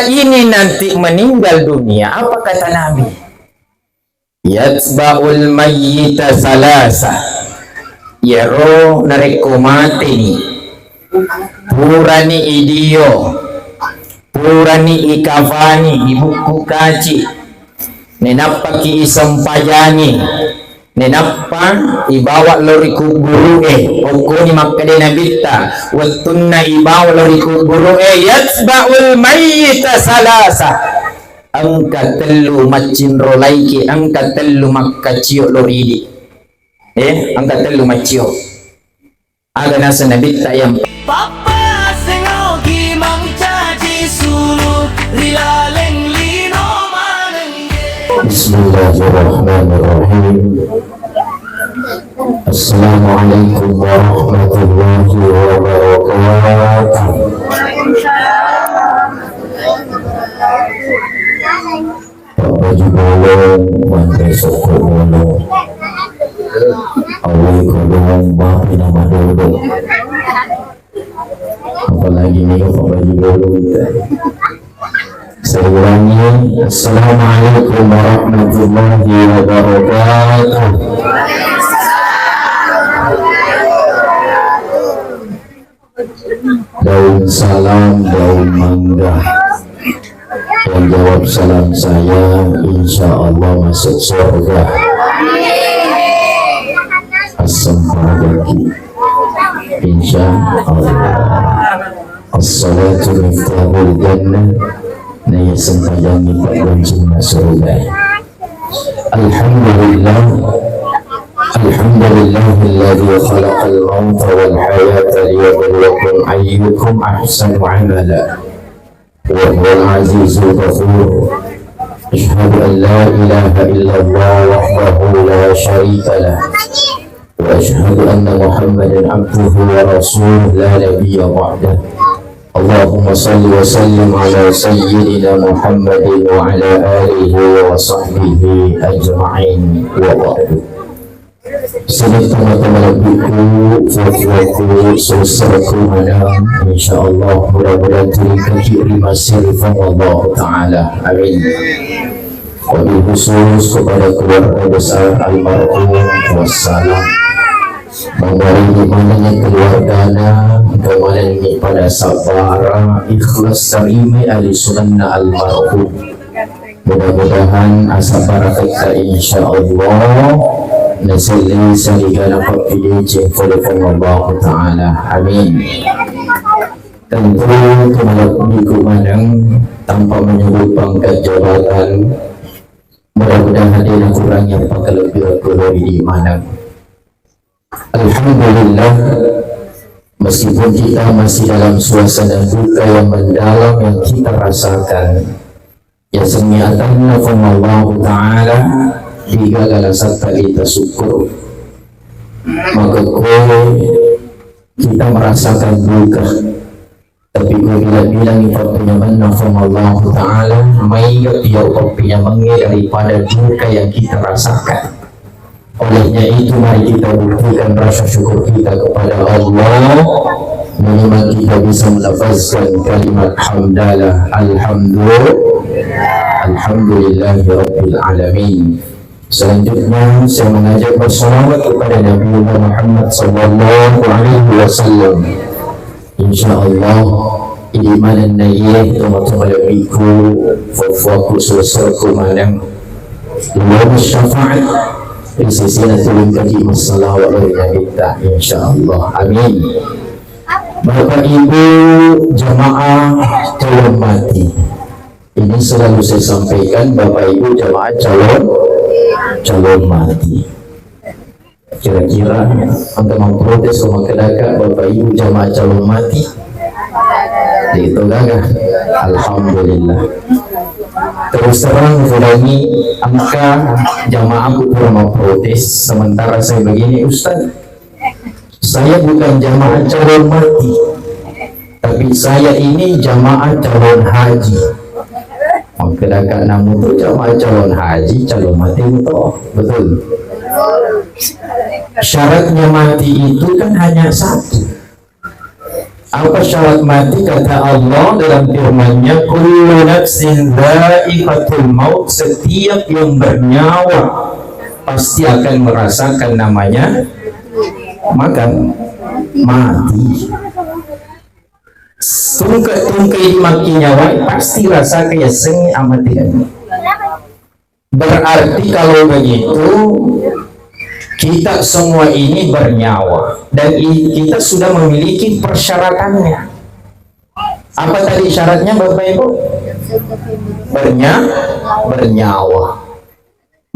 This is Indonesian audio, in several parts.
kita ini nanti meninggal dunia, apa kata Nabi? Yatsba'ul mayyita salasa. Ya roh nareko mati ni. Purani idio. Purani ikavani ibuku kaci. Nenapaki isampayani. Nenapa ibawa lori kuburu okoni makade nabita wattunna ibawa lori kuburu yatsba'ul mayyita salasa. Angka telu macin rolaiki angka telu makkacio loridi angka telu macio aga nasa nabita yang papa sengogi mangcaji sulut rilaleng lino manenge. Bismillahirrahmanirrahim. Assalamualaikum warahmatullahi wabarakatuh. Baju bolong, mantai soko bolong, awal kolong, bapi nama dulu. Apalagi nih Pak baju bolong kita. Saya ulangi, Assalamualaikum warahmatullahi wabarakatuh. Daun salam, daun mangga. Yang jawab salam saya, insya Allah masuk surga. Asam pagi, insya Allah. Assalatu miftahul jannah. Naya sempadan nipat kunci surga. Alhamdulillah. Alhamdulillahilladzi khalaqal mauta wal hayata liyabluwakum ayyukum ahsanu amala. وهو العزيز الغفور. أشهد أن لا إله إلا الله وحده لا شريك له وأشهد أن محمدا عبده ورسوله لا نبي بعده. اللهم صل وسلم على سيدنا محمد وعلى آله وصحبه أجمعين وبعد. Sini teman-teman ibu, fuaku, saudaraku mana, insyaallah mudah-mudahan diberi masih Allah Taala. Amin. Wabil khusus kepada keluarga besar almarhum wassalam. Mengari di mananya keluarganya, kemarin ini pada sabara ikhlas terima ahli sunnah almarhum. Mudah-mudahan asabara kita insyaallah nasili saligana papili jengkol Allah Ta'ala. Amin. Tentu kemalak kumandang tanpa menyebut pangkat jabatan, mudah-mudahan hadir kurangnya pangkat lebih di mana. Alhamdulillah, meskipun kita masih dalam suasana duka yang mendalam yang kita rasakan, ya semiatannya Allah Ta'ala jika galasan kita syukur, maka kita merasakan duka. Tapi bila bilang itu penyaman nafam Allah Ta'ala, maingat dia penyamannya daripada duka yang kita rasakan. Olehnya itu mari kita buktikan rasa syukur kita kepada Allah. Minimal kita bisa melafazkan kalimat hamdalah, alhamdulillahi rabbil alamin. Selanjutnya saya mengajak bersalawat kepada Nabi Muhammad sallallahu alaihi wasallam. Insyaallah iman nayyih teman-teman lebiku fuaku susurku mandang luar syafaat di sisi naturin kaki masalawat dari kita insyaallah. Amin. Bapak Ibu jamaah calon mati, ini selalu saya sampaikan. Bapak Ibu jamaah calon mati, kira-kira anda memprotes sama kedaka Bapak Ibu jamaah calon mati itu gagah. Alhamdulillah. Terus terang ulangi angka jamaah aku kurang memprotes, sementara saya begini, Ustaz, saya bukan jamaah calon mati, tapi saya ini jamaah calon haji. Mengkedakan namun itu jamaah calon haji, calon mati itu betul. Syaratnya mati itu kan hanya satu, Apa syarat mati? Kata Allah dalam firman-Nya, kullu nafsin dha'iqatul maut, setiap yang bernyawa pasti akan merasakan namanya makan mati. Tungkai maki nyawa pasti rasa kayak sengi amat ini. Berarti kalau begitu kita semua ini bernyawa dan kita sudah memiliki persyaratannya. Apa tadi syaratnya Bapak Ibu? Bernyawa.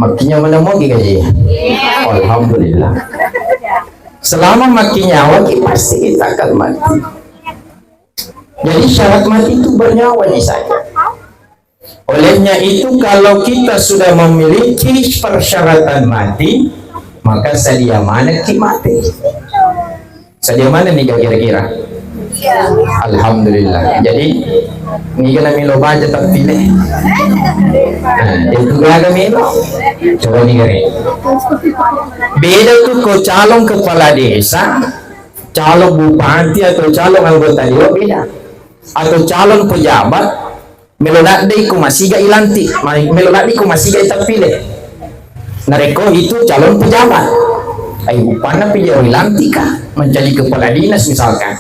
Makinya mana mau gaji? Alhamdulillah. Selama maki nyawa pasti kita akan mati. Jadi syarat mati itu bernyawa di sana. Olehnya itu kalau kita sudah memiliki persyaratan mati, maka sedia mana ki mati? Sedia mana nih kira-kira? Alhamdulillah. Jadi ini kena milo baca tak pilih. Nah, itu kena milo. Coba nih kira. Beda tuh kau calon kepala desa, calon bupati atau calon anggota dewan beda. Atau calon pejabat, melodadi ku masih gak ilanti, melodadi ku masih gak terpilih. Nareko itu calon pejabat. Ayo upana pejabat ilanti kah menjadi kepala dinas misalkan.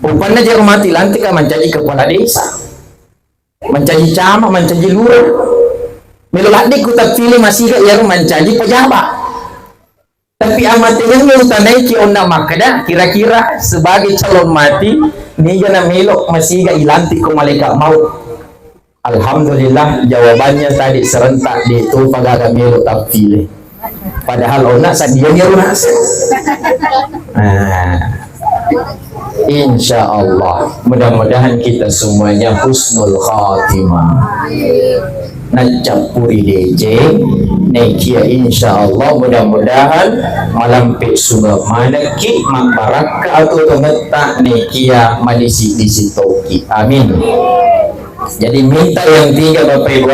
Upana jauh mati lantik kah menjadi kepala desa, menjadi camat, menjadi lurah. Melodadi ku terpilih masih gak yang menjadi pejabat. Tapi amatnya yang tanai ki onda makada kira-kira sebagai calon mati ni jana melok masih gak ilanti ku malaikat maut. Alhamdulillah jawabannya tadi serentak di itu pada melok tak pilih. Padahal ona sadia ni lunas. Insya Allah mudah-mudahan kita semuanya husnul khatimah. Nancapuri DJ nekia insya Allah mudah-mudahan malam sungai manaki mabaraka atau temetak nekia malisi disi toki. Amin. Jadi minta yang tiga Bapak Ibu,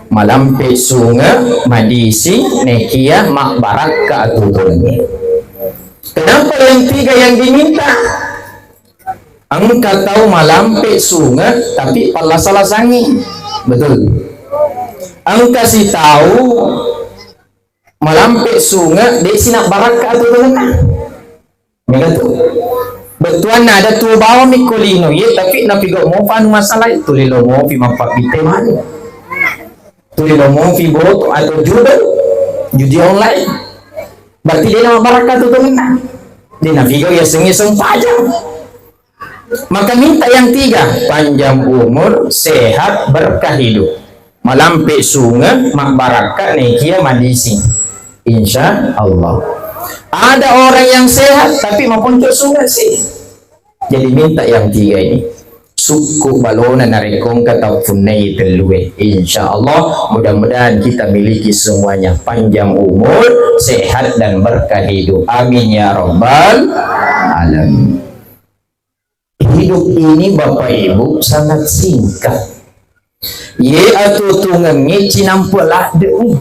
malam sungai madisi nekia mabaraka atau temetak. Kenapa yang tiga yang diminta? Engkau tahu malam sungai tapi pala salah sangi. Betul. Ang kasih tahu malampe sungai di sini baraka atau mana? Begitu. Betuan ada tu bawa mikolino ye tapi napi go mo pan masalah itu lilo mo pi mapapite man. Tu lilo mo pi boto atau judi online. Berarti dia nama baraka tu mana? Dia napi go ya sengi pajang. Maka minta yang tiga, panjang umur, sehat, berkah hidup. Malampe sungai, mak baraka nekia madisi. Insya Allah. Ada orang yang sehat tapi maupun ke sungai sih. Jadi minta yang tiga ini. Suku balona narikong kata funai telue. Insya Allah mudah-mudahan kita miliki semuanya panjang umur, sehat dan berkah hidup. Amin ya rabbal alamin. Hidup ini Bapak Ibu sangat singkat. Ye atau tungangnya cinampelah demi.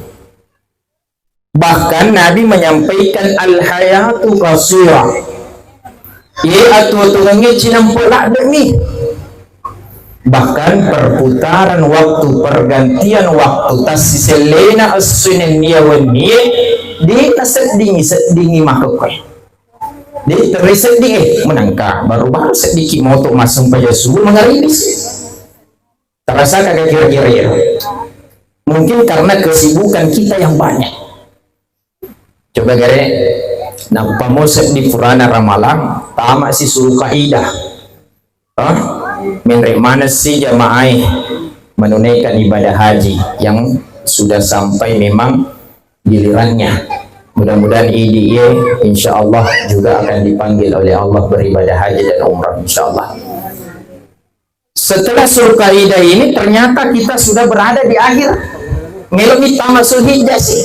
Bahkan Nabi menyampaikan al-hayatu qasira. Ye atau tungangnya cinampelah demi. Bahkan perputaran waktu, pergantian waktu tasiselena as-sunniya wa niya di sedingi makhluk. Dia terlihat menangkap baru sedikit motor masuk pada suhu mengerimis. Terasa kagak kira-kira. Mungkin karena kesibukan kita yang banyak. Coba gare, nah pamosek di Purana Ramalang, tamak si suruh kaidah. Menrek mana si jamaah menunaikan ibadah haji yang sudah sampai memang gilirannya. Mudah-mudahan ini insya Allah juga akan dipanggil oleh Allah beribadah haji dan umrah insya Allah. Setelah suruh kaidah ini ternyata kita sudah berada di akhir melodi tamat Zulhijjah sih.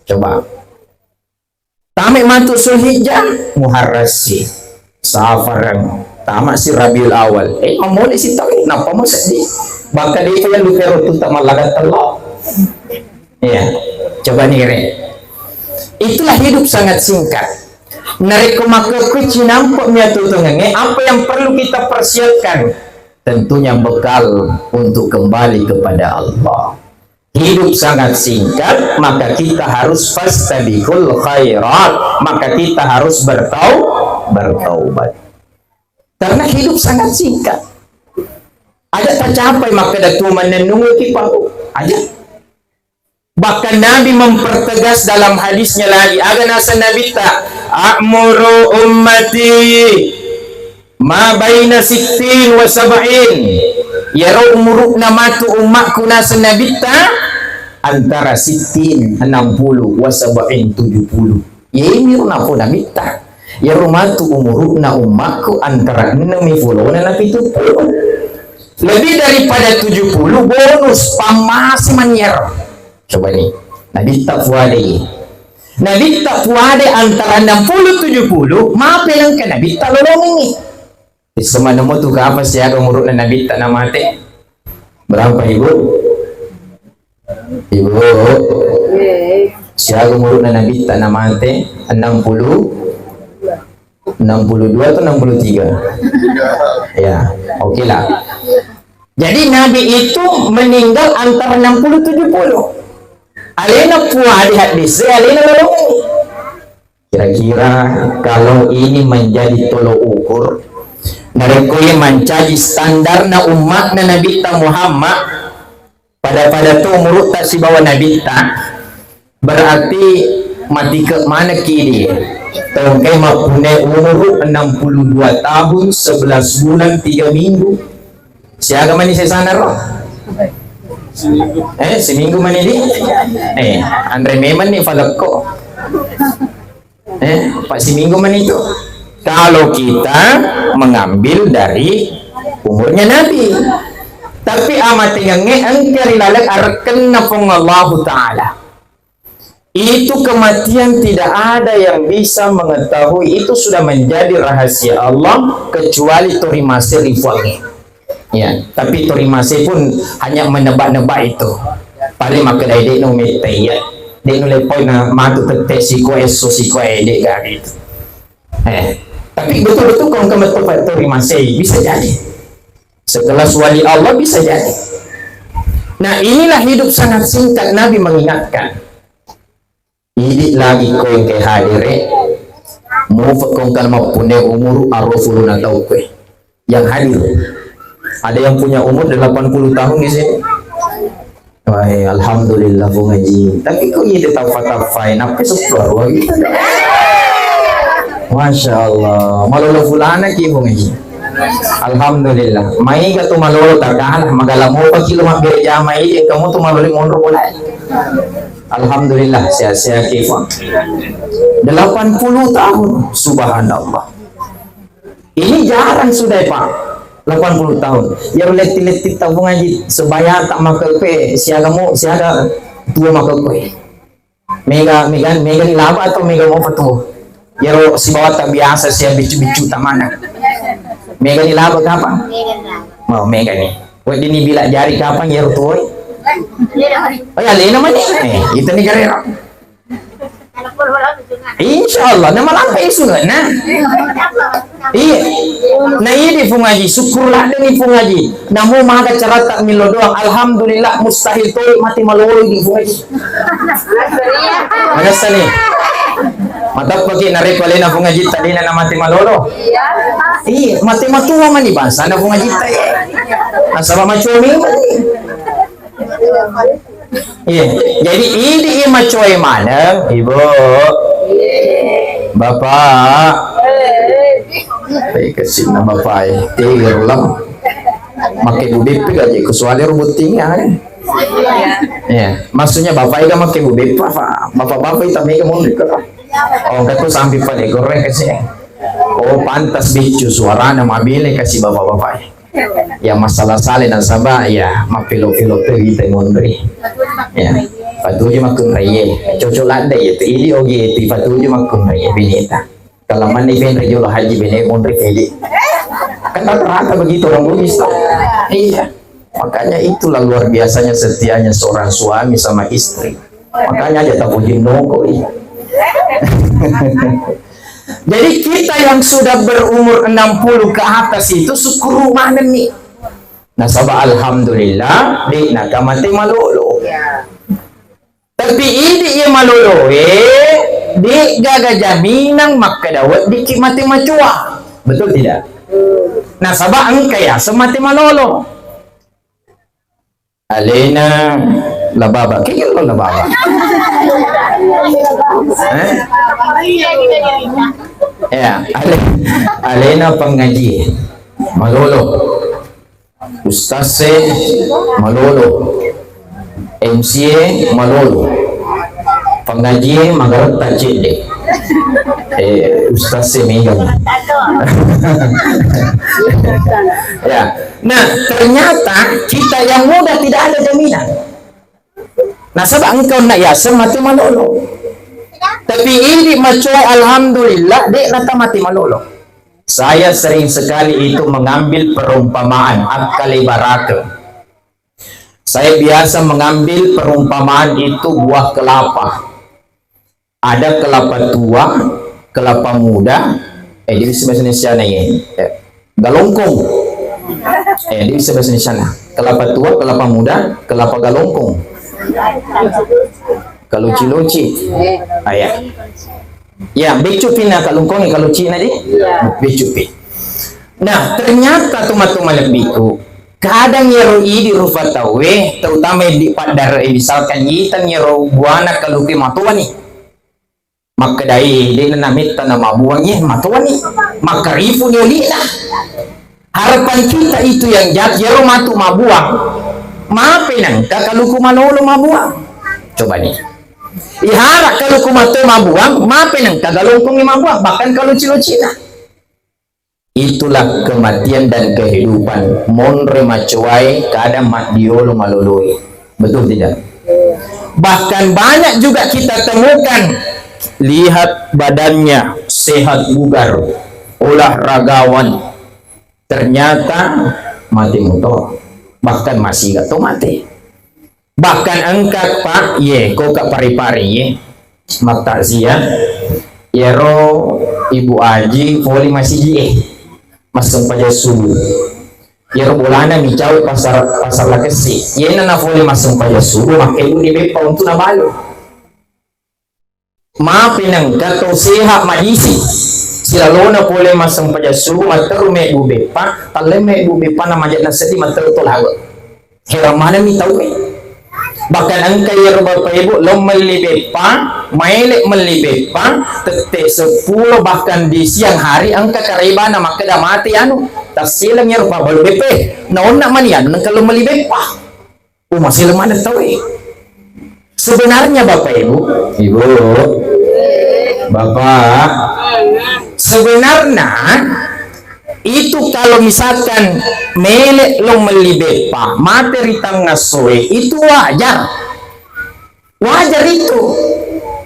Coba tamat mantu Zulhijjah Muharrasi Safaran tamat si Rabiul Awal memulai si tahu kenapa mau sedih bahkan dia yang lupa itu tak malagat telok ya coba nih. Itulah hidup sangat singkat. Nariko makakuci nampak miatu tengenge, apa yang perlu kita persiapkan? Tentunya bekal untuk kembali kepada Allah. Hidup sangat singkat, maka kita harus fastabiqul khairat, maka kita harus bertaubat. Karena hidup sangat singkat. Ada tak capai maka datuman menunggu kipahu. Ada. Bahkan Nabi mempertegas dalam hadisnya lagi, agar nasa Nabi tak a'muru ummati ma baina sittin wa sab'in, yara umuruk namatu umatku nasa Nabi tak antara sittin 60 wa sab'in 70. Ya ini runaku Nabi tak ya rumatu umuruk na umatku antara 60 na 70. Lebih daripada 70 bonus pamasi manyer. Coba nih, Nabi tak puade. Nabi tak puade antara 60 70, maaf yang ke Nabi tak lolong ini. Semana mo tu apa sih agak murut na Nabi tak nama mati. Berapa ibu? Ibu. Siapa murut na Nabi tak nama mati? 62 atau 63? Ya, oke lah. Jadi Nabi itu meninggal antara 60-70. Alena puadi hadis, alena lolong. Kira-kira kalau ini menjadi tolok ukur, mereka yang mencaji standar na umat na Nabi Muhammad pada tu umur tak si bawa Nabi berarti mati ke mana kini? Tongkai mempunyai umur 62 tahun 11 bulan 3 minggu. Siapa mani saya sana roh? Seminggu mani di? Andre memang nih falako. Pak seminggu mani itu. Kalau kita mengambil dari umurnya Nabi. Tapi amat tinggalnya engkari lalak arkan nafung Allah Ta'ala. Itu kematian tidak ada yang bisa mengetahui. Itu sudah menjadi rahasia Allah kecuali tori masih rifuangi. Ya, tapi tori masih pun hanya menebak-nebak itu. Paling maka dek no mete ya. Dek no lepoi na matu tete siko eso siko dek gak gitu. Tapi betul-betul kalau kamu tempat tori masih bisa jadi. Sekelas wali Allah bisa jadi. Nah, inilah hidup sangat singkat. Nabi mengingatkan. Hidup lagi kau yang kayak hadir mau kau kan mempunyai umur arufulun atau kue yang hadir. Ada yang punya umur 80 tahun di sini. Wah, alhamdulillah bu ngaji. Tapi kok ini tafai nape sepuluh gitu. Masya Allah. Malolo fulana ki bu ngaji. Alhamdulillah. Mai ka tu malolo takal magalamu pa kilo mabere jamai yang kamu tu malolo monro mulai. Alhamdulillah sehat-sehat kifan 80 tahun subhanallah. Ini jarang sudah Pak 80 tahun. Yang letih-letih tabung ngaji sebaya tak makan pe siaga tua makan pe. Mega ni laba atau mega mau patuh. Ya si bawa tak biasa siya bicu-bicu tak mana. Mega ni laba kapan? Mau mega ni. Wah ini bila jari kapan ya tuh. Oh ya lain namanya. Itu nih karera. Insya Allah nama lampai sunat nah. Iya. Nah ini fungaji syukurlah dengan fungaji. Namu maha cara tak milo doang. Alhamdulillah mustahil tuh mati malolo di fungaji. Ada sini. Mata pagi narik wali na fungaji tadi na mati malolo. Iya mati matuwa man di bangsa na fungaji tadi. Asal macumi. Iya, jadi ini macoy mana, ibu, bapak, kasih nama bapak, tiga lang, makai bubip aja, kesuali rubutingnya, ya, maksudnya bapak itu makai bubip, bapak itu mereka mau dekat, oh kata sambil pada goreng kasih, oh pantas bicu suara nama bile kasih bapak. Ya masalah salin dan sabah ya mapilo-pilo kita mondri ya patuju makun raya cocok lada itu ini oke itu patuju makun raya bineta kalau mana event raya haji bine mondri kali kan rata begitu orang Bugis iya makanya itulah luar biasanya setianya seorang suami sama istri makanya dia tak puji nongko Jadi kita yang sudah berumur 60 ke atas itu syukur mana nih? Nasabah alhamdulillah di nakamati malolo. Tapi ini yang malolo di gaga jaminan makadawat di kimati macua. Betul tidak? Nasabah angkaya semati malolo. Alena lababa, kaya lo lababa. Ya, alena pengaji malolo. Ustaz malolo, MCA malolo, pengaji magarat tajid deh. Ustaz megang. Ya, nah ternyata kita yang muda tidak ada jaminan. Nah sebab engkau nak yasem mati malolo, tapi ini macuai alhamdulillah dek nata mati malolo. Saya sering sekali itu mengambil perumpamaan akali baraka. Saya biasa mengambil perumpamaan itu buah kelapa. Ada kelapa tua, kelapa muda, jadi bahasa Indonesia nih, galongkong. Jadi bahasa Indonesia nah, kelapa tua, kelapa muda, kelapa galongkong. Kalau ciloci, ayah. Ya, becupi na kalungkong kalau Cina di, becupi. Nah, ternyata tomat-tomat lebih itu kadang yero di rupa tawe, terutama di padar misalkan yitan yero buana kaluki matuan nih. Maka dari dia namit nama buangnya matuan nih, maka ribu nyolina. Harapan kita itu yang jat yero matu mabuang, maafin kakaluku manolo mabuang. Coba nih. Iharap kalau kumato mabuang, maafin ang tagalongkong mabuang, bahkan kalau Cina. Itulah kematian dan kehidupan. Monre macuai, kadang mat diolo malului. Betul tidak? Bahkan banyak juga kita temukan, lihat badannya sehat bugar, olahragawan, ternyata mati motor, bahkan masih gak tahu mati. Bahkan angkat pak kok kak pari-pari maktaziah yero ibu aji voli masih masuk pada subuh yero bolana micau pasar lakesi na voli masuk pada subuh makai di bepa untuk nabalo maafin ang kato sehat majisi sila na voli masuk pada subuh mataru me bu bepa talle me bu bepa na majat na sedi mataru tolago hera mana mi tau bahkan angka yang bapak ibu lo melibet pa, mailek melibet pa, tetek 10 bahkan di siang hari angka karibana maka dah mati anu, tak silang yang rupa balu bepe, naon nak manian kalau melibet pa, masih lemah dan tahu sebenarnya bapak ibu, bapak, sebenarnya itu kalau misalkan melek lo melibet pa materi tangga soe itu wajar itu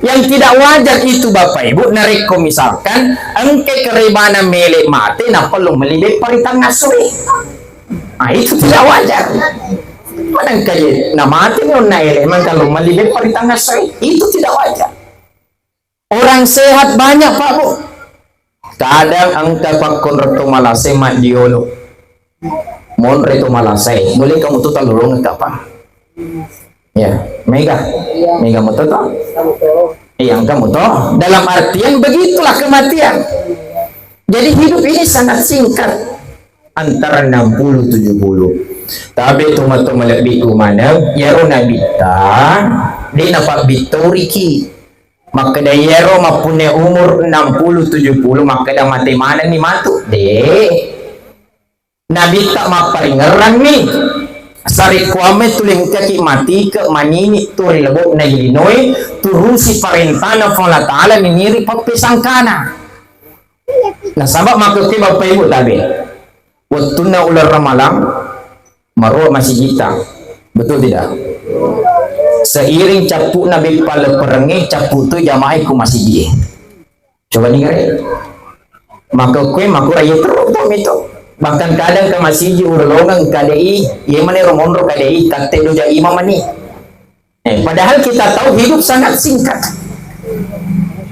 yang tidak wajar itu bapak ibu nareko misalkan engke kerebana melek mati napa lo melibet pa tangga soe itu tidak wajar mana kaya na mati mo na emang kalau melibet pa tangga soe itu tidak wajar orang sehat banyak pak bu kadang angka pakon reto malasay mat diolo mon reto malasay boleh kamu tuh talurong apa ya mega mo to yang kamu to dalam artian begitulah kematian jadi hidup ini sangat singkat antara 60-70 tapi tomato lebih umana yaro nabita di napak bitoriki maka dayero mapune umur 60-70 maka dah mati mana ni matu deh nabi tak maparingeran nih sari kuame tuling kaki mati ke manini turi lebok na Illinois turusi parentana Allah Ta'ala miniri papisangkana nah sabab maka ke bapak ibu tabi waktu na ular ramalang maruah masih kita betul tidak seiring capu nabi pala perengi capu tu jamaah ku masih dia coba dengar maka kue maku raya teruk itu bahkan kadang ke masih urolongan KDI ia mana romonro KDI kate doja imam ni padahal kita tahu hidup sangat singkat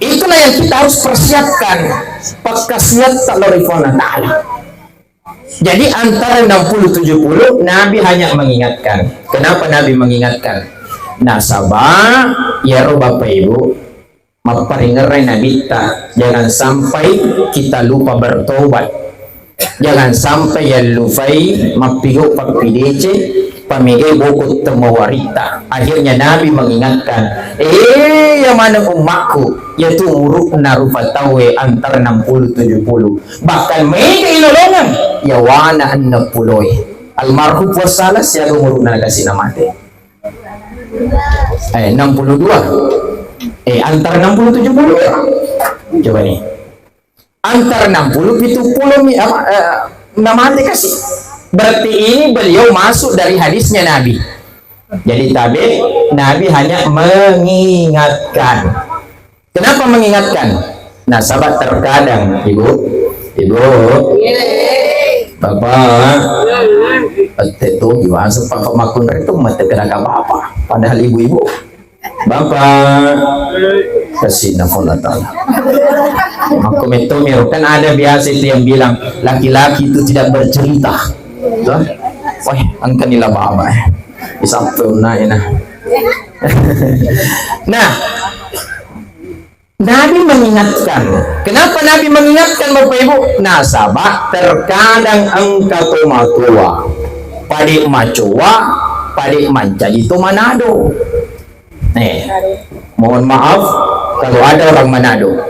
Itulah yang kita harus persiapkan. Pakasiat ta'larifona ta'ala. Jadi antara 60-70 Nabi hanya mengingatkan. Kenapa Nabi mengingatkan? Nasabah ya roh Bapak Ibu maparingerai Nabi ta. Jangan sampai kita lupa bertobat. Jangan sampai ya lufai mapigo papidece pamigay bukot temawarita. Akhirnya Nabi mengingatkan, yang mana umatku yaitu uruk na rupa tawe antara 60-70 bahkan may kainolongan yawana 60 almarhum puasalas siya umuruk na kasi na mati 62 antara 60-70 ya. Coba nih antara 60-70 namati kasi. Berarti ini beliau masuk dari hadisnya Nabi. Jadi Nabi hanya mengingatkan. Kenapa mengingatkan? Nah sahabat, terkadang ibu bapak itu gimana sepakat makun itu mati kena apa padahal ibu-ibu bapak kasih nafon datang aku metomir kan ada biasa itu yang bilang laki-laki itu tidak bercerita. Wah, angka nila baba isapun na ina. Nah, Nabi mengingatkan. Kenapa Nabi mengingatkan Bapak Ibu? Nasabah terkadang engkau tua padik macua padik mancaji itu Manado. Mohon maaf kalau ada orang Manado.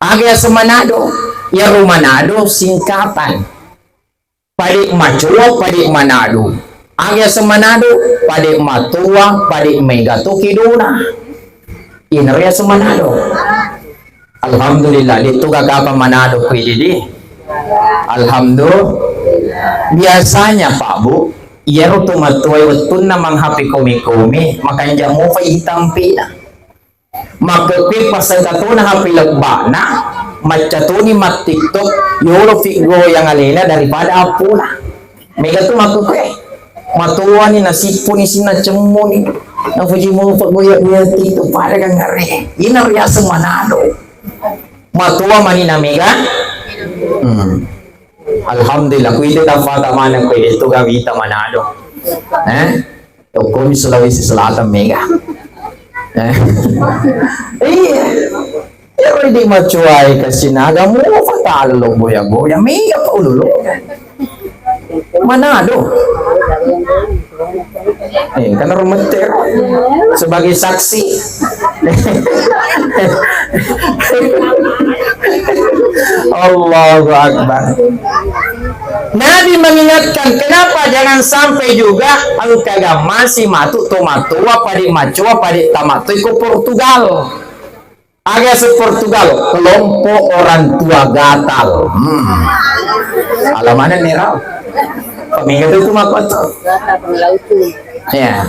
Agak semanado, ya Manado singkatan. Padik macua padik Manado. Agak semanado padik matua padik megato kiduna. Inarya semanado. Alhamdulillah dito kagapa Manado ko di. Alhamdulillah. Biasanya Pak Bu, iyero tumatuay watun na manghapi kumi-kumi, makanya mo pa itampi na. Magkapit pasang na hapi lagbana, macatuni mat TikTok, yoro figo yang alena daripada apo na. Mega to magkapit. Matuwa ni nasipo ni sinacemo ni. Ang fuji mo pagbuya-buya TikTok para kang ngari. Inarya sa Manado. Matuwa manina mega. Alhamdulillah, kuwi ta fata manang kuwi ito gawita Manado. Kung Sulawesi Selatan mega. Pero hindi machuay kasi naga mo fatalo lo boya-boya mega pa ululo. Manado. Karena romantik sebagai saksi. Allahu Akbar. Nabi mengingatkan, kenapa jangan sampai juga ang kagamasi matu tomatua padik macua padik tamatu ke Portugal. Agak se Portugal, kelompok orang tua gatal. Alamannya merah. Peminggal itu makoto. Ya.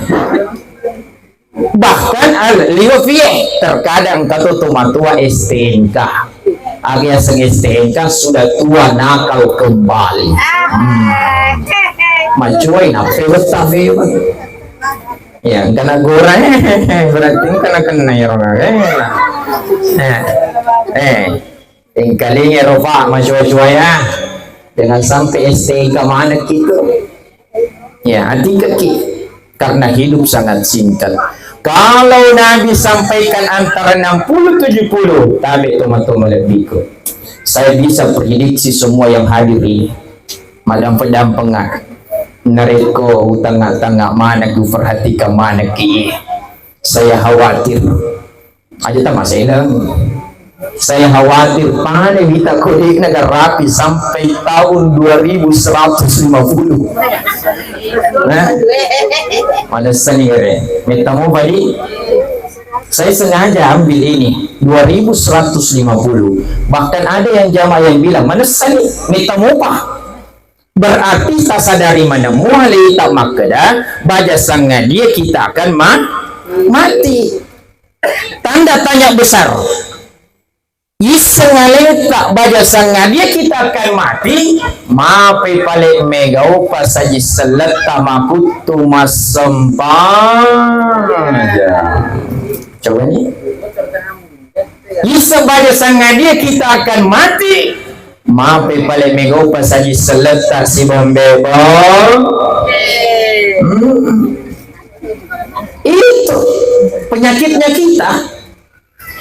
Bahkan liwafie terkadang kata tomatua STNK. Agak seng STNK sudah tua nakal kembali. Macuai nak fewet. Ya, karena goreng berarti kena ya orang. Tingkali Eropa macuai ya. Jangan sampai STNK mana kita. Ya, hati-hati karena hidup sangat singkat. Kalau Nabi sampaikan antara 60-70, tabi teman-teman lebihku. Saya bisa prediksi semua yang hadir ini. Madam pedam pengak. Nareko tengah-tengah mana ku perhatikan mana ki. Saya khawatir. Aja tak masalah. Saya khawatir mana kita kodik negara rapi sampai tahun 2150. Nah, mana sendiri. Minta mau balik. Saya sengaja ambil ini 2150. Bahkan ada yang jamaah yang bilang mana sendiri. Minta mau apa? Berarti tak sadari mana muali tak makada baca sangat dia kita akan mati. Tanda tanya besar. Isengale tak baca sangat dia kita akan mati. Mapai palik megau pasaji selet tamakutu masempaja. Coba ni. Isa baja sangadia kita akan mati. Mape pale mego pasaji seletak si bombebol. Itu penyakitnya kita.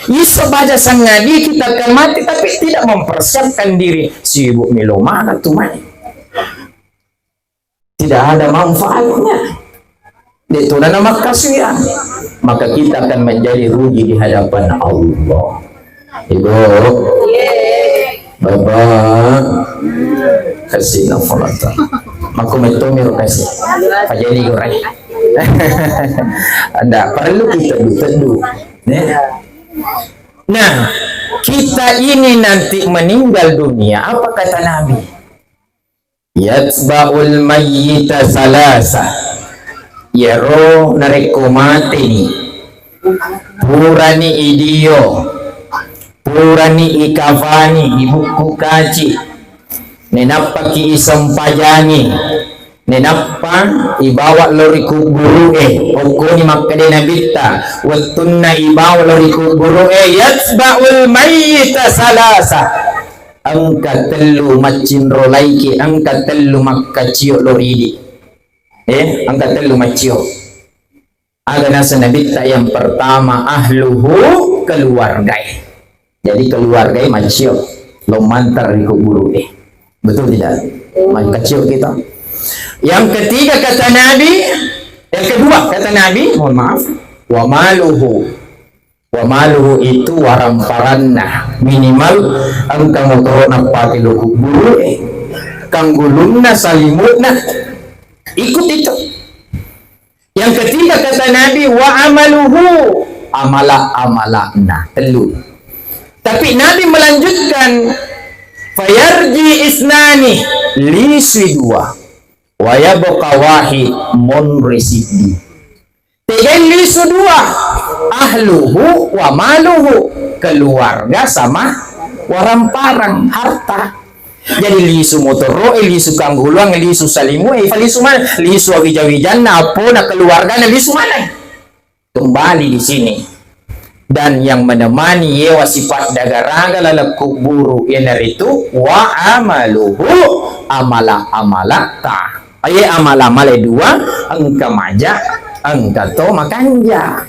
Isa baja sangadia kita akan mati, tapi tidak mempersiapkan diri. Sibuk milo mana tuh main. Tidak ada manfaatnya. Itu nama kasihan, maka kita akan menjadi rugi di hadapan Allah. Ibu, Bapak, kasih nafas. Maku metomir kasih. Pajali goreng. Ada perlu kita teduh. Nah, kita ini nanti meninggal dunia. Apa kata Nabi? Yatsba'ul mayyita salasa. Yaro nareko mate ni purani idio purani ikavani ibuku kaci nenapa ki isampajani nenapa ibawa lori kuburue okoni makade nabita wattunna ibawa lori kuburue yatsba'ul mayyita salasa angka tellu macin rolaiki angka tellu makkacio loridi. Angkat telu macio. Ada nasa nabita yang pertama ahluhu keluarga. Jadi keluarga macio. Lo mantar di kuburu Betul tidak? Macio kita. Yang ketiga kata Nabi, yang kedua kata Nabi, mohon maaf, wa maluhu itu waramparanna minimal angka motor napati lo kuburu kanggulumna salimutna. Ikut itu. Yang ketiga kata Nabi wa amaluhu amalakna telu. Tapi Nabi melanjutkan fayarji isnani lisi dua wa yabqa wahid munrisidi. Tiga lisu dua ahluhu wa maluhu keluarga sama waramparang harta. Jadi lisu motor lisu kangguluang, lisu salimu, lisu mana? Lisu awijawijan, apa nak keluarga, lisu mana? Kembali di sini. Dan yang menemani yewa sifat dagaraga lalap kuburu yenar itu wa amaluhu amala aye amala dua angka maja angka to makanja.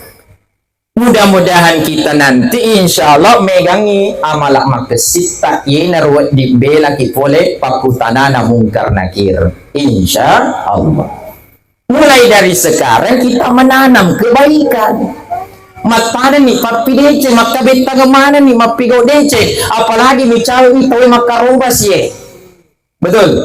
Mudah-mudahan kita nanti insya Allah megangi amalak makesita yenar wat dibela kipole pakutanana mungkar nakir insya Allah. Mulai dari sekarang kita menanam kebaikan. Matana nih papi dece maka beta kemana nih mapigo dece apalagi micawi itawi makarubas ye. Betul.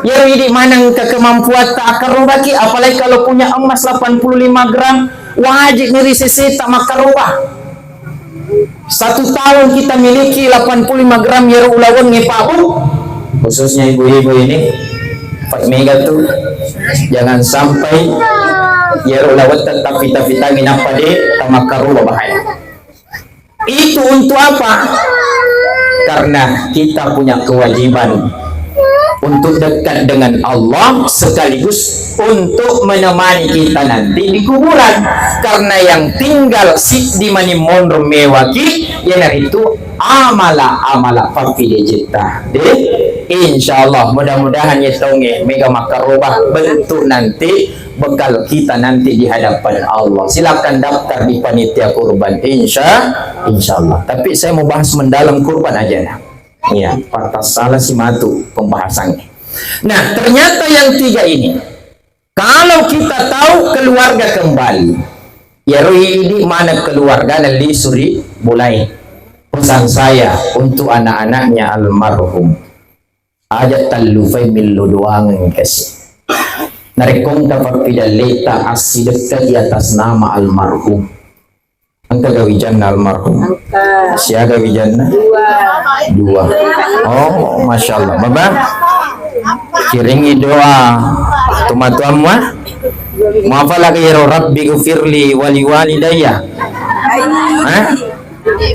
Ya ini mana kemampuan tak akarubaki apalagi kalau punya emas 85 gram wajib ngeri seseta makarubah. 1 tahun kita miliki 85 gram ya ulawan ngepabu khususnya ibu-ibu ini 4 mega tuh jangan sampai ya ulawan tetap vitamin apa deh makarubah bahaya. Itu untuk apa? Karena kita punya kewajiban untuk dekat dengan Allah sekaligus untuk menemani kita nanti di kuburan. Karena yang tinggal di mani monro mewaki yang itu amala fakir cita deh. Insyaallah mudah-mudahan ya tonge mega makarubah bentuk nanti bekal kita nanti di hadapan Allah. Silakan daftar di panitia kurban insyaallah. Tapi saya mau bahas mendalam kurban aja nah. Ya, patah salah si matu pembahasannya. Nah, ternyata yang 3 ini, kalau kita tahu keluarga kembali, ya ini mana keluarga dan lisuri mulai pesan saya untuk anak-anaknya almarhum. Ada talufai milu doang kasih. Narekong dapat pidaleta asideka di atas nama almarhum. Angka gawijan almarhum. Siapa gawijan? 2. Oh, masya Allah. Baba, kiringi doa. Tumatuan mah. Maaf lagi ya Rabbi gufirli wali walidayya.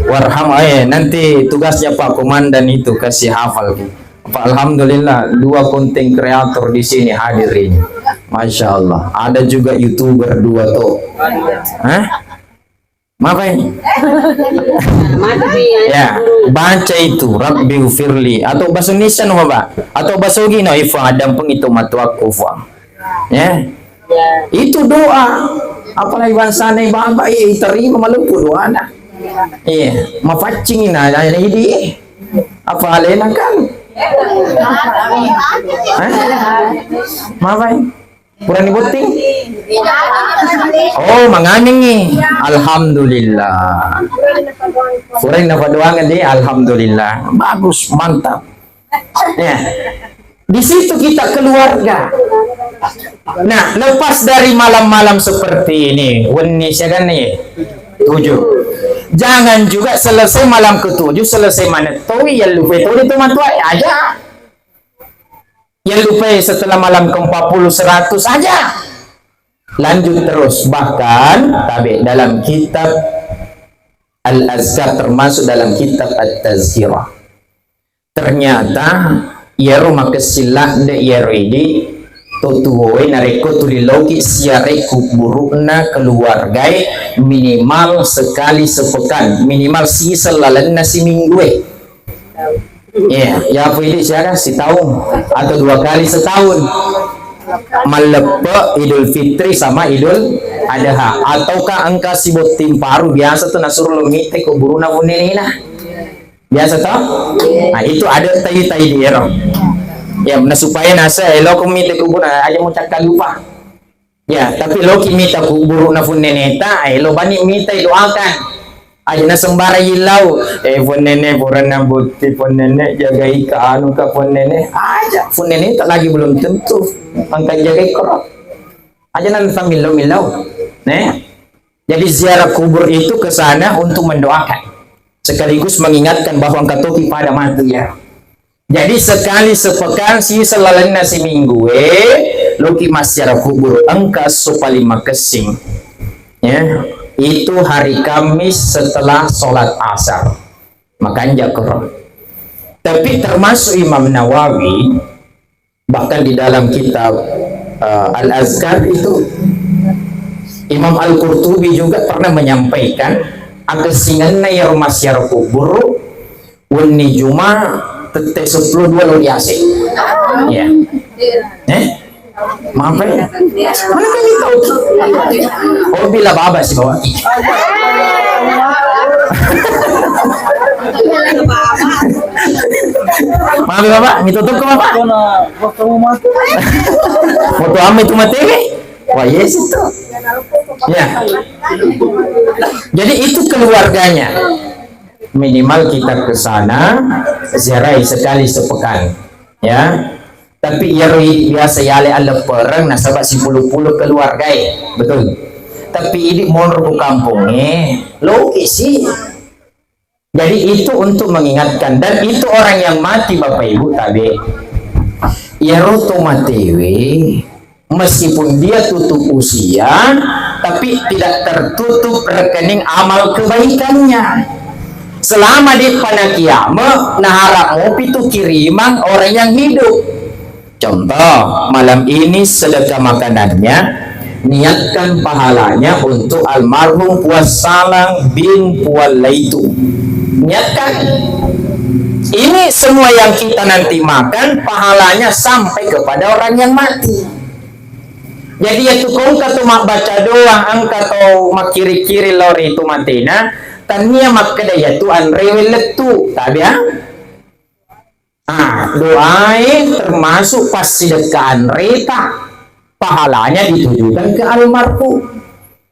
Warham nanti tugasnya Pak Komandan itu kasih hafal. Pak Alhamdulillah 2 konten kreator di sini hadirin. Masya Allah. Ada juga YouTuber 2 tuh. Ngapain? Ya, baca itu Rabbi ufirli atau bahasa Indonesia no ba? Atau bahasa Gino ifa adam peng itu matu aku fa. Ya. Itu doa. Apalagi bangsa na baba terima malupu doa na. Iya, mafacing na ini. Apa alena kan? Ngapain? Kurang dibuting? Oh, manganing ni. Alhamdulillah. Kurang napaduangan di. Alhamdulillah. Bagus, mantap. Ya. Di situ kita keluarga. Nah, lepas dari malam-malam seperti ini, wani siya kan nih, 7. Jangan juga selesai malam ke-7, selesai mana tahu ya lupa itu teman-teman aja. Yang lupa setelah malam ke-40 100 aja. Lanjut terus. Bahkan tabi dalam kitab Al-Azkar termasuk dalam kitab At-Tazkirah. Ternyata yero makasilah de yero ini tutuwe nareko tulilogi siare kuburukna keluargai minimal sekali sepekan, minimal si selalan nasi minggu. Ya, ya apa ini siapa si tahun atau 2 kali setahun melepe Idul Fitri sama Idul Adha, ataukah engkau sibuk tim paru biasa tuh nasuruh lumite kuburu na punenina biasa toh. Nah itu ada tai-tai dia ya benar supaya nasa elo kumite kuburu aja mau cakap lupa ya, tapi lo kimita kuburu na puneneta elo bani mita doakan aja na sembara ilau pun nenek puran na buti pun nenek jagai ka anu ka pun nenek aja pun nenek tak lagi belum tentu angkat jagai korok aja na sambil milau nih. Jadi ziarah kubur itu ke sana untuk mendoakan sekaligus mengingatkan bahwa engkau toki pada mati ya. Jadi sekali sepekan si selalu nasi minggu loki mas ziarah kubur engkau supalima kesing ya. Itu hari Kamis setelah sholat asar makanya kurang. Tapi termasuk Imam Nawawi bahkan di dalam kitab Al-Azkar itu Imam Al-Qurtubi juga pernah menyampaikan akesingan na ya rumah siar kubur wani juma tete 10 dua lori asik ya maaf ya mana kami tahu oh bila baba sih bawa maaf ya bapak mitutup ke bapak foto ame itu mati wah yes itu ya. Jadi itu keluarganya minimal kita ke sana ziarah sekali sepekan ya. Tapi ya biasa yale ala perang nasabak si puluh-puluh keluarga betul. Tapi ini monor bu kampungnya logis sih. Jadi itu untuk mengingatkan dan itu orang yang mati Bapak Ibu tadi ya roto matewe meskipun dia tutup usia tapi tidak tertutup rekening amal kebaikannya. Selama di panakiama nah harap ngopi itu kiriman orang yang hidup. Contoh, malam ini sedekah makanannya niatkan pahalanya untuk almarhum Puas Salang bin Pualaitu. Niatkan. Ini semua yang kita nanti makan pahalanya sampai kepada orang yang mati. Jadi ya tukung kata mak baca doa angka atau mak kiri-kiri lori itu matina tania mak kedaya tu anrewe letu tabi ya. Doain termasuk pas sedekahan reta pahalanya ditujukan ke almarhum.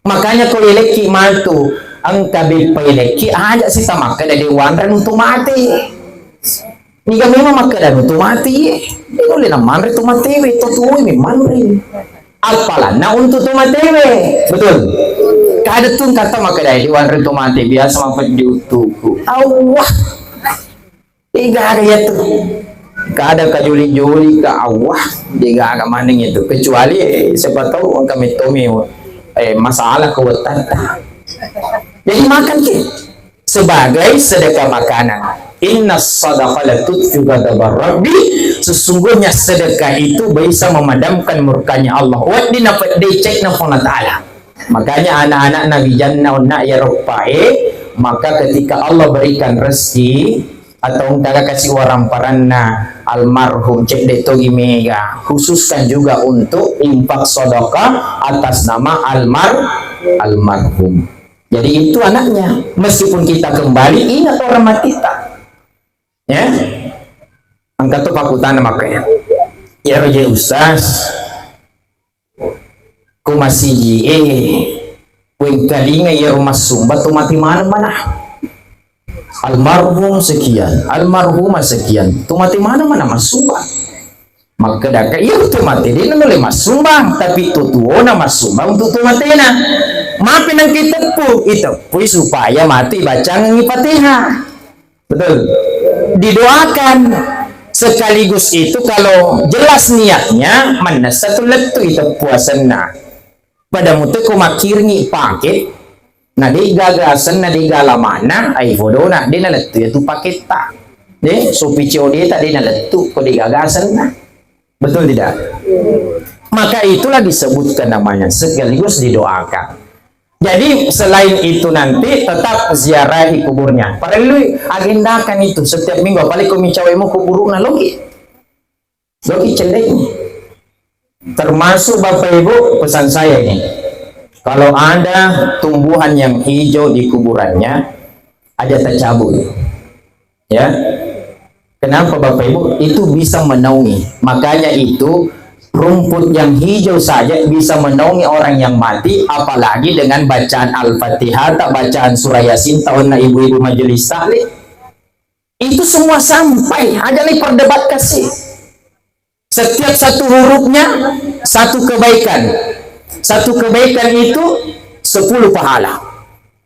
Makanya kalau leki matu angka bepai leki aja sih sama ke dari wanran untuk mati. Nika memang makadan untuk mati. Ini oleh naman itu mati itu tuh memang apalah nah untuk tu mati betul. Kada tuh kata makadan di wanran untuk mati biasa mampat diutuku. Allah. Tiga ada ya tuh, kada kajuli-juli ke awah, tiga agak maning itu. Kecuali siapa tahu kami tomi masalah kewetan. Jadi makan ke sebagai sedekah makanan. Inna sadaqah la tudfi'u ghadab Rabbi. Sesungguhnya sedekah itu bisa memadamkan murkanya Allah. Wat dinapat dicek na Allah Taala. Makanya anak-anak Nabi Jannah ya rupai, maka ketika Allah berikan rezeki atau engkau kasih orang paranna almarhum cek deto gimega, khususkan juga untuk infak sedekah atas nama almarhum. Jadi itu anaknya, meskipun kita kembali ingat orang mati kita, ya. Angkat tuh pakutan makanya. Ya Raja Ustaz, ku masih wing kalinga ya rumah sumba tuh mati mana almarhum sekian, almarhumah sekian, tuh mati mana mas sumba. Maka daka iya tuh mati dia noleh mas sumbang, tapi tuh nama sumbang untuk tuh mati na. Maafin ang kita po itu pui supaya mati baca ng Fatihah. Betul. Didoakan. Sekaligus itu kalau jelas niatnya mana satu letu itu puasan na pada mutu ko makirngi paket na di gagasan na di galamana ay fodo na di naletu itu paket ta de so picio dia tak di naletu ko di gagasan na, betul tidak? Maka itulah disebutkan namanya sekaligus didoakan. Jadi selain itu nanti tetap ziarahi kuburnya. Perlu agendakan itu setiap minggu. Apalagi kau mencawaimu kuburuna logi cendek. Termasuk Bapak Ibu pesan saya ini. Kalau ada tumbuhan yang hijau di kuburannya, ada tercabut. Ya. Kenapa Bapak Ibu? Itu bisa menaungi. Makanya itu rumput yang hijau saja bisa menaungi orang yang mati, apalagi dengan bacaan Al-Fatihah, bacaan surah Yasin, tahun ibu-ibu majelis taklim. Itu semua sampai, aja nih perdebat kasih. Setiap satu hurufnya satu kebaikan. Satu kebaikan itu 10 pahala.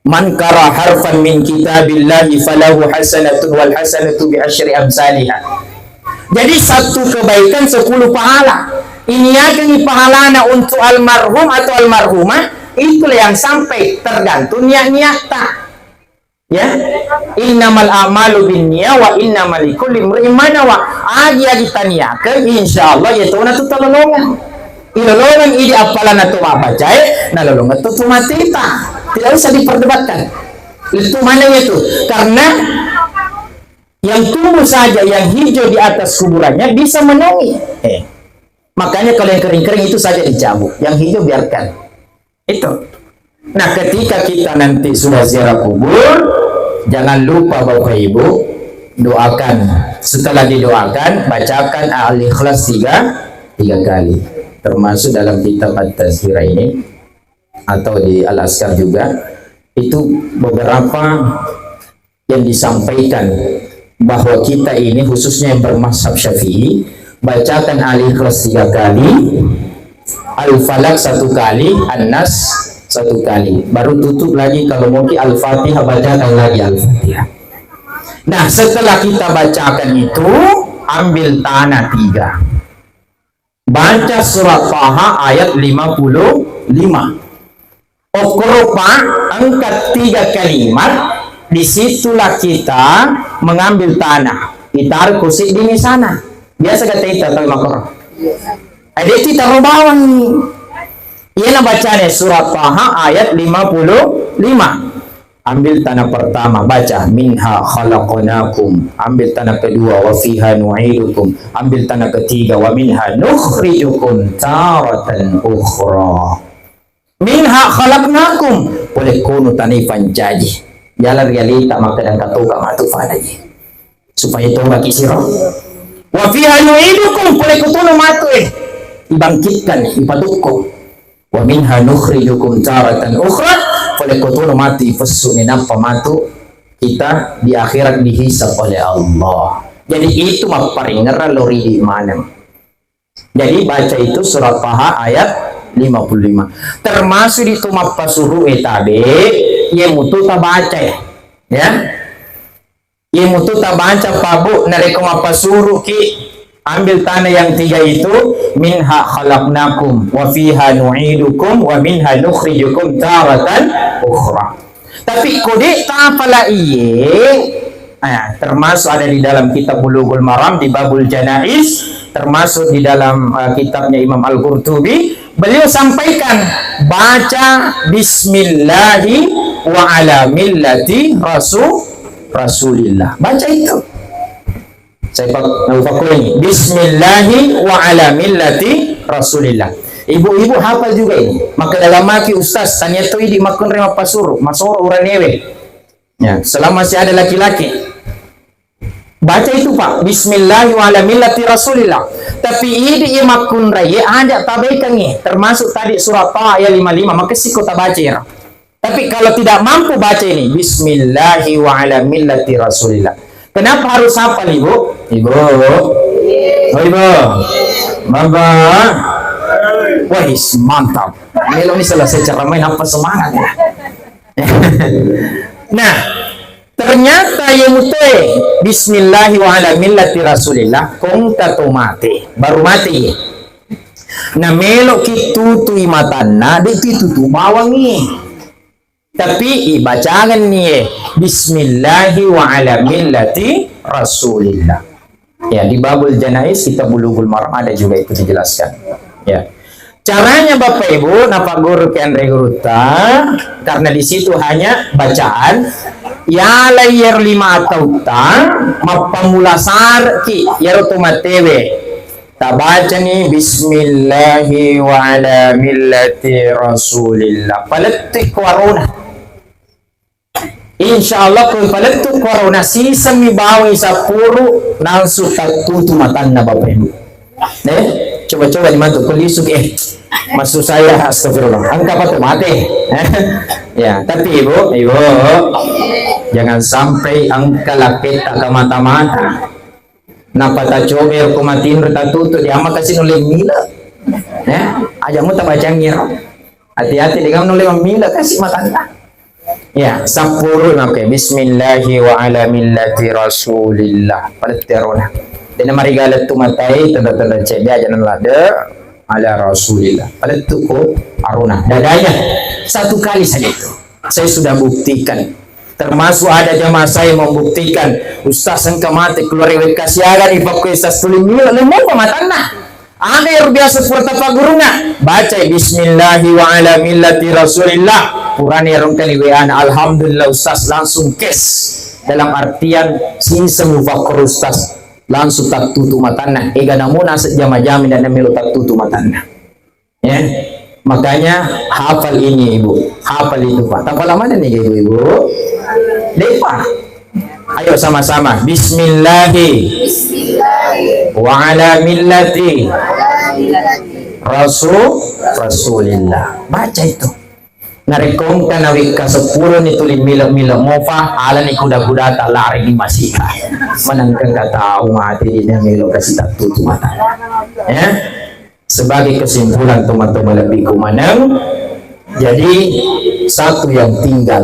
Man qara harfan min kitabillahi falahu hasanatun wal hasanatu bi asyri amsalihah. Jadi satu kebaikan 10 pahala. Ini akan pahalana untuk almarhum atau almarhumah, itulah yang sampai tergantung niat tak. Ya, innamal a'malu binniyah wa innamal likulli imrin ma nawa. Agi taniakeun insyaallah ya tuh natu tolongan. Ilolongan ini apalan atau apa jai, nalolongan itu mati tak. Tidak usah diperdebatkan. Itu mana itu? Karena yang tumbuh saja yang hijau di atas kuburannya bisa menaungi. Makanya kalau yang kering-kering itu saja dicabut, yang hijau biarkan. Itu. Nah, ketika kita nanti sudah ziarah kubur, jangan lupa Bapak Ibu doakan. Setelah didoakan, bacakan Al-Ikhlas 3 kali. Termasuk dalam kitab At-Tazkirah ini atau di Al-Azkar juga, itu beberapa yang disampaikan bahwa kita ini khususnya yang bermazhab Syafi'i, bacakan Al-Ikhlas 3 kali, Al-Falaq 1 kali, An-Nas 1 kali, baru tutup lagi kalau mungkin Al-Fatihah, bacakan lagi Al-Fatihah. Nah, setelah kita bacakan itu, ambil tanah 3, baca surat Taha ayat 55, okropa, angkat 3 kalimat, disitulah kita mengambil tanah, ditaruh kusik di sana. Biasa kata kita tahu makro. Ada kita bawang ini. Ia bacanya surat Taha ayat 55. Ambil tanah pertama, baca minha khalaqnakum. Ambil tanah kedua, wa fiha nu'idukum. Ambil tanah ketiga, wa minha nukhrijukum taratan ukhra. Minha khalaqnakum. Boleh kunu tanifan jaji. Jalan realita maka dan katuka matufan aja. Supaya itu bagi sirah. Wa fiha nu'idukum, boleh kutuno matu dibangkitkan, ipadukum. Wa minha nukhrijukum taratan ukhra, boleh kutuno mati fesu ni nampa matu kita di akhirat dihisab oleh Allah. Jadi itu mah paling ngera lori di mana. Jadi baca itu surat Taha ayat 55. Termasuk di tumapa suruh etabe yang mutu ta baca ya. Yang mutu ta baca pabu nareko mapa suruh ki ambil tanah yang 3 itu, minha khalaqnakum wa fiha nu'idukum wa minha nukhrijukum taratan ukhra. Tapi kode tak apalah iye. Termasuk ada di dalam kitab Bulughul Maram di Babul Janaiz, termasuk di dalam kitabnya Imam Al-Qurtubi, beliau sampaikan baca bismillahi wa ala millati rasulillah. Baca itu. Saya ini bismillahi wa ala millati rasulillah. Ibu-ibu hafal juga ini. Maka dalam maki ustaz tanya tu di makun rema pasuru masoro uranewe. Ya, selama masih ada laki-laki. Baca itu Pak, bismillahi wa ala millati rasulillah. Tapi ini makun raya ada tabaikan ni, termasuk tadi surah Taha ayat 55, maka sih kota baca ya. Tapi kalau tidak mampu baca ini, bismillahi wa ala millati rasulillah. Kenapa harus hafal Ibu? Ibu. Oh Ibu. Baba. Wah, mantap. Melo ini selesai cara main apa semangat ya. Nah, ternyata yang mute bismillahi wa ala millati rasulillah kong tato mati baru mati. Nah, melo kitutui matana de kitutu bawangi. Tapi ibacangan nih bismillahi wa ala millati rasulillah. Ya, di babul janais kita Bulughul Maram ada juga itu dijelaskan. Ya. Caranya Bapak Ibu, napa guru ke Andre Guruta, karena di situ hanya bacaan ya layar 5 atau ta mapamulasar ki ya otomatewe. Ta baca nih bismillahi wa ala millati rasulillah. Paletik waruna. Insyaallah kung paletik waruna sisa mi bawi sa puro nang tutu matanna Bapak Ibu. Coba-coba dimantu pelisuk maksud saya astagfirullah angka apa tuh mati. Ya, tapi ibu jangan sampai angka lapit ke mata-mata napa tak coba aku matiin reta tutup dia amat kasih nulis mila ya aja mu tak baca ngir hati-hati dengan nulis mila kasih matanya ya sapuru nake bismillahi wa ala millati rasulillah pada terona dan marigalat tumatai tanda-tanda cebia jangan lada ala rasulillah pada tuku aruna dadanya satu kali saja itu saya sudah buktikan, termasuk ada jamaah saya membuktikan ustaz engkau mati keluar dari kasiagan ipaku ustaz tulis mila lemong pamatana ada yang biasa seperti apa gurunya baca bismillahi wa ala millati rasulillah purani rongkani weana alhamdulillah ustaz langsung kes dalam artian sisa mufakur ustaz langsung tak tutup matanya ega namuna sejama-jami dan namilu tak tutup matanya ya makanya hafal ini ibu hafal itu Pak hafal mana nih ibu depa ayo sama-sama bismillahi wa ala millati rasulillah baca itu narekom kana wika 10 ni tulim mila mofa ala ni kuda-kuda tak lari di masika menangkan kata mati dia milo kasih tak tutup mata ya sebagai kesimpulan teman-teman lebih kumanang jadi satu yang tinggal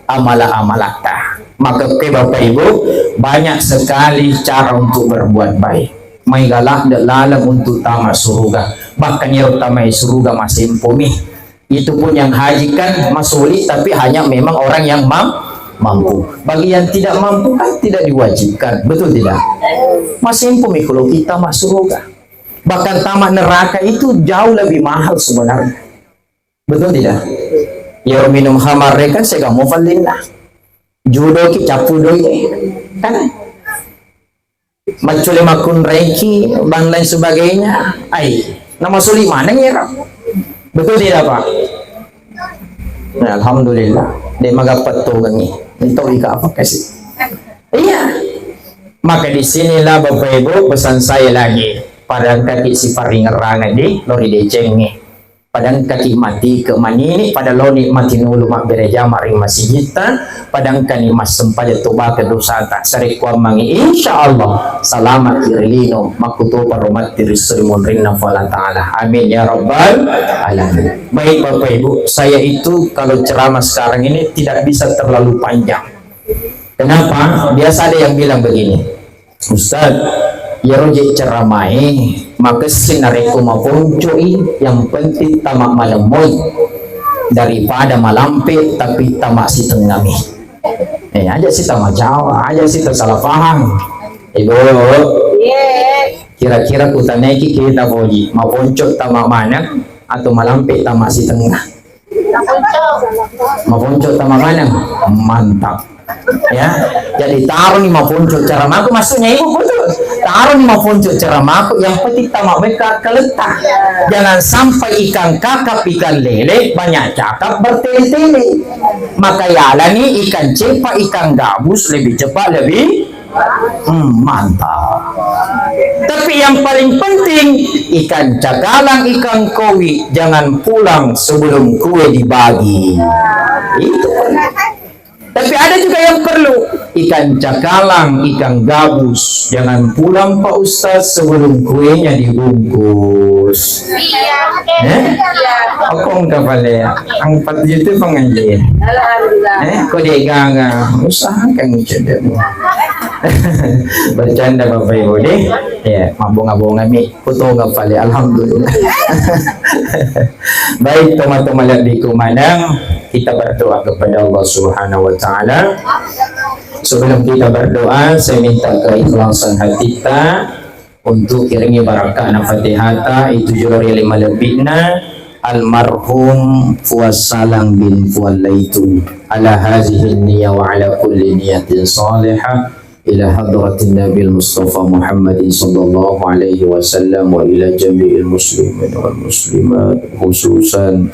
amala-amalata maka ke Bapak Ibu banyak sekali cara untuk berbuat baik may galak lalang untuk tamat surga bahkan yang utama surga masih impumi itu pun yang haji kan masuli tapi hanya memang orang yang mampu bagi yang tidak mampu kan tidak diwajibkan betul tidak masih impumi kalau kita masuk surga bahkan tamat neraka itu jauh lebih mahal sebenarnya betul tidak ya minum khamar kan saya gak mau falillah judo ki capu doi kan maculi makun reiki dan lain sebagainya nama suli mana ya betul tidak Pak nah, alhamdulillah dia magapat to gangi ito ika apa kasih iya maka disinilah Bapak Ibu pesan saya lagi padang kaki si paringerangan di lori decenge padang kaki mati ke manini pada loni mati nulu mak bereja maring masjidta padang kani mas sempada toba ke dosa tak sarikwa mangi insyaallah selamat kirilino makuto parumat tirisrimun rinna fala ta'ala amin ya rabbal alamin. Baik Bapak Ibu saya itu kalau ceramah sekarang ini tidak bisa terlalu panjang kenapa biasa ada yang bilang begini Ustaz ya roji ceramai maka sinareko maponcoi yang penting tamak malamoy daripada malampe tapi tamak si tengami aja sih tamak Jawa aja sih tersalah paham ibu kira-kira kutaneki kita boji maponcok tamak mana atau malampe tamak si tengah Mapunco tama mana? Mantap. Ya, jadi taruh ni mapunco cara maku maksudnya ibu betul. Taruh ni mapunco cara maku yang penting tamak mereka keletak. Jangan sampai ikan kakap ikan lele banyak cakap bertele-tele. Maka yalah ni ikan cepa ikan gabus lebih cepat lebih mantap. Tapi yang paling penting ikan cakalang ikan kowi jangan pulang sebelum kue dibagi. Itu tapi ada juga yang perlu ikan cakalang, ikan gabus jangan pulang Pak Ustaz sebelum kuenya dibungkus. Aku enggak boleh. Ang pati itu pengajian. Kau dia gaga usahakan cedek. Bercanda Bapak Ibu deh. Ya, mabung-abung kami. Foto enggak boleh. Alhamdulillah. Baik teman-teman lihat di kumandang, kita berdoa kepada Allah Subhanahu wa taala. Sebelum kita berdoa, saya minta keikhlasan hati kita untuk kiringi barakah Fatihata itu juri lima lebihna almarhum Fuad Salang bin Fualaitun ala hadhihi niyya wa ala kulli niyatin salihah ila hadratin Nabi Mustafa Muhammadin sallallahu alaihi wasallam wa ila jami'il muslimin wal muslimat khususan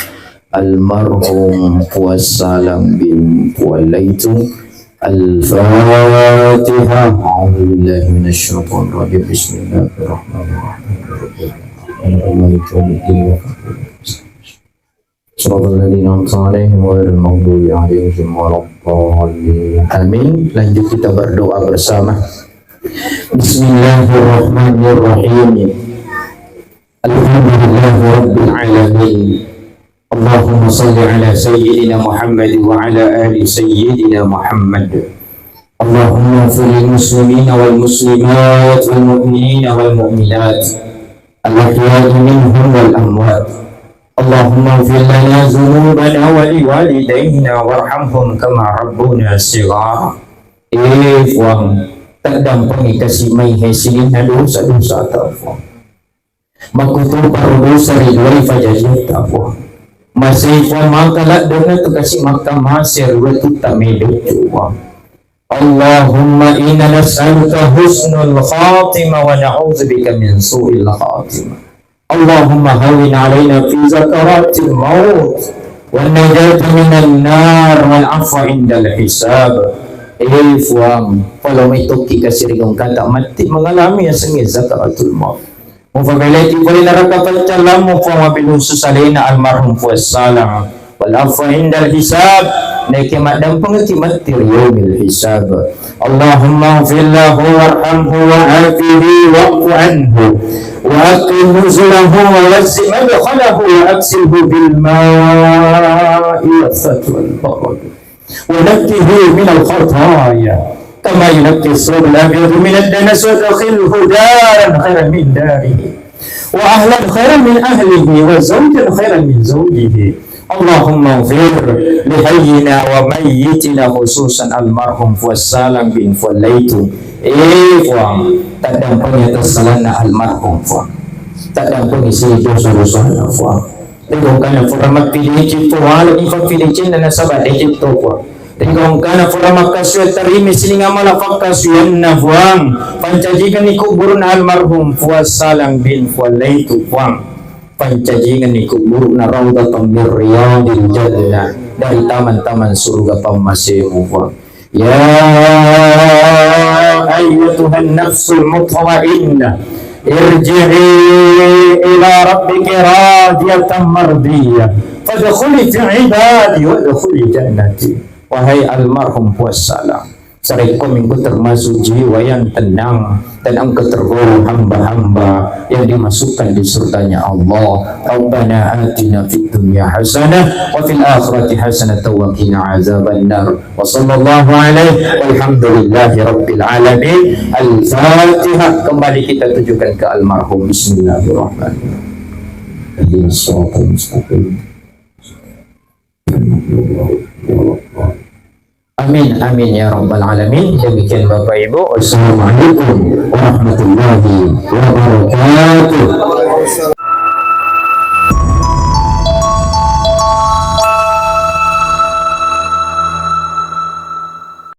almarhum Fuad Salang bin Fualaitun. Al-Fatihah. A'udzubillahi minasyaitonir rajim. Bismillahirrahmanirrahim. Shiratal ladzina an'amta 'alaihim ghairil maghdubi 'alaihim waladdallin. Amin. Lanjut kita berdoa bersama. Bismillahirrahmanirrahim. Alhamdulillahirabbil alamin. Allahumma salli ala sayyidina Muhammad wa ala ali sayyidina Muhammad. Allahumma ighfir lil muslimina wal muslimat wal mu'minina wal mu'minat al-ahya'i minhum wal amwat. Allahumma ighfir lana dhunubana wa liwalidayna warhamhum kama rabbuna shighara. Fuang terdampangi kasih mai hasilin dosa-dosa tafuang. Makutu dosa ridwai fajajin tafuang. Masih makalat dengan tu kasih makam masir waktu tamidu juwa. Allahumma inna nas'aluka husnul khatimah wa na'udzubika min su'il khatimah. Allahumma hawin alaina fi zakaratil maut wa najata minan nar wal afwa indal hisab. Fuam kalau may toki kasih rigong kata mati mengalami yang sengit zakaratul maut. Mufabelati boleh neraka pencalam mufawabilun susalina almarhum Fuad Salang wal afwa indal hisab nakimat dan pengertimat yaumil hisab. Allahumma ighfir lahu warhamhu wa afihi wa'fu anhu wa aqim nuzulahu wa wasi' madkhalahu wa aksilhu bil ma'i wal barad wa nakkihi min al khataaya kama yunakki as-sawb al-abyad min ad-danas wa adkhilhu daran khairan min darihi wa ahlan khairan min ahlihi wa zawjan khairan min zawjihi. Allahumma ighfir li hayyina wa mayyitina khususan almarhum Fuad Salang bin Fualaitun. Fuang tak dampaknya tersalana almarhum Fuang tak dampaknya si dosa-dosa Fuang. Dengan kana furamat pilih cipto wala ifak pilih cina nasabah cipto Fuang. Dengan kana furamat kasih terimi sini ngamala fakasih Fuang. Pancajikan ni kuburun almarhum Fuad Salang bin Fualaitun Fuang. Pancajikan ni kubur na raudatan min riyadil jannah dari taman-taman surga pamasimu. Ya ayyatuhan nafsul mutmainnah irji'i ila rabbiki radiyatan mardiyah fadkhuli fi ibadi wadkhuli jannati. Wahai almarhum Fuad Salang, sarai komingku termasuk jiwa yang tenang dan engkau tergolong hamba-hamba yang dimasukkan di surganya Allah. Rabbana atina fid dunya hasanah wa fil akhirati hasanah wa qina azabannar. Wa sallallahu alaihi walhamdulillahi rabbil alamin. Al-Fatihah. Kembali kita tujukan ke almarhum. Bismillahirrahmanirrahim. Ihdinas siratal mustaqim. Amin amin ya rabbal alamin. Demikian Bapak Ibu. Wassalamualaikum warahmatullahi wabarakatuh.